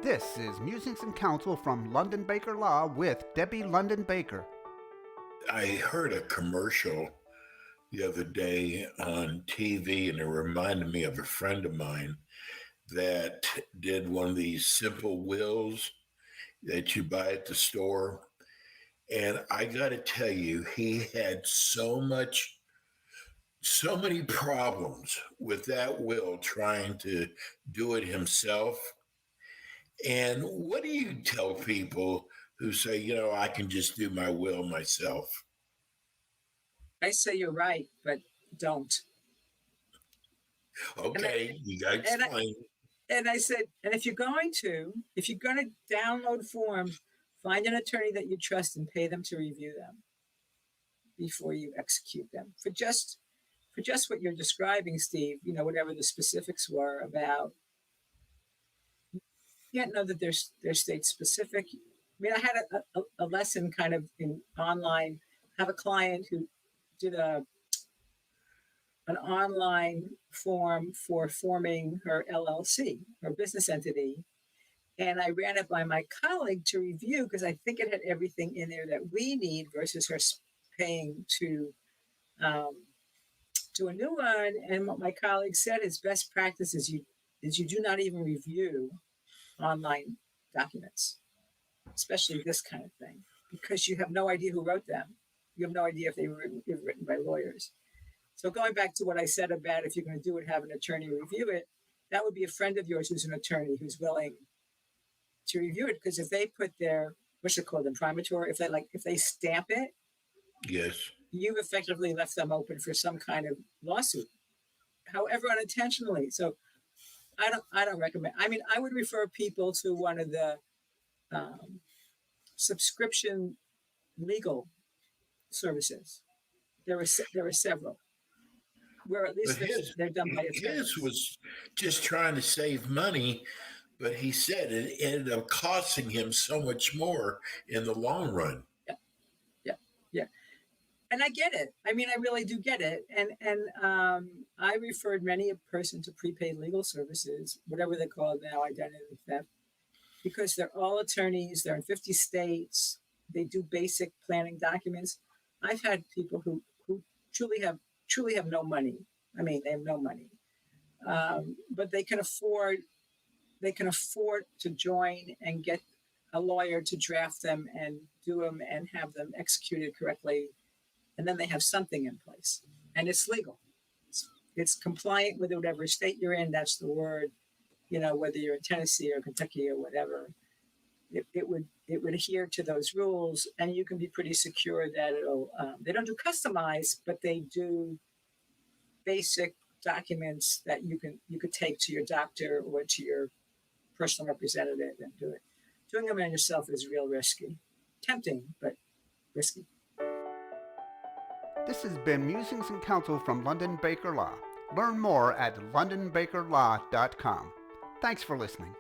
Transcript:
This is Musings and Counsel from London Baker Law with Debbie London Baker. I heard a commercial the other day on TV, and it reminded me of a friend of mine that did one of these simple wills that you buy at the store. And I got to tell you, he had so many problems with that will trying to do it himself. And what do you tell people who say, I can just do my will myself? I say you're right, but don't. Okay, you got to And I, explain. and I said, and if you're going to download forms, find an attorney that you trust and pay them to review them before you execute them. For just what you're describing, Steve, whatever the specifics were about, you can't know that they're state specific. I mean, I had a lesson kind of in online. I have a client who did an online form for forming her LLC, her business entity. And I ran it by my colleague to review because I think it had everything in there that we need versus her paying to a new one. And what my colleague said is best practice is you do not even review online documents, especially this kind of thing, because you have no idea who wrote them. You have no idea if they were written by lawyers. So going back to what I said about if you're going to do it, have an attorney review it, that would be a friend of yours who's an attorney who's willing to review it. Because if they put their, what's it called, imprimatur, if they stamp it, Yes. you've effectively left them open for some kind of lawsuit, however unintentionally. So I don't recommend. I mean, I would refer people to one of the subscription legal services. There were several where at least they're done by attorneys. His was just trying to save money, but he said it ended up costing him so much more in the long run. Yeah. And I get it. I mean, I really do get it. And I referred many a person to prepaid legal services, whatever they're called now, identity theft, because they're all attorneys. They're in 50 states. They do basic planning documents. I've had people who truly have no money. I mean, they have no money, but they can afford to join and get a lawyer to draft them and do them and have them executed correctly, and then they have something in place, and it's legal. It's compliant with whatever state you're in. That's the word. Whether you're in Tennessee or Kentucky or whatever, it would adhere to those rules, and you can be pretty secure that it'll. They don't do customized, but they do basic documents that you could take to your doctor or to your personal representative and do it. Doing them on yourself is real risky, tempting, but risky. This has been Musings and Counsel from London Baker Law. Learn more at londonbakerlaw.com. Thanks for listening.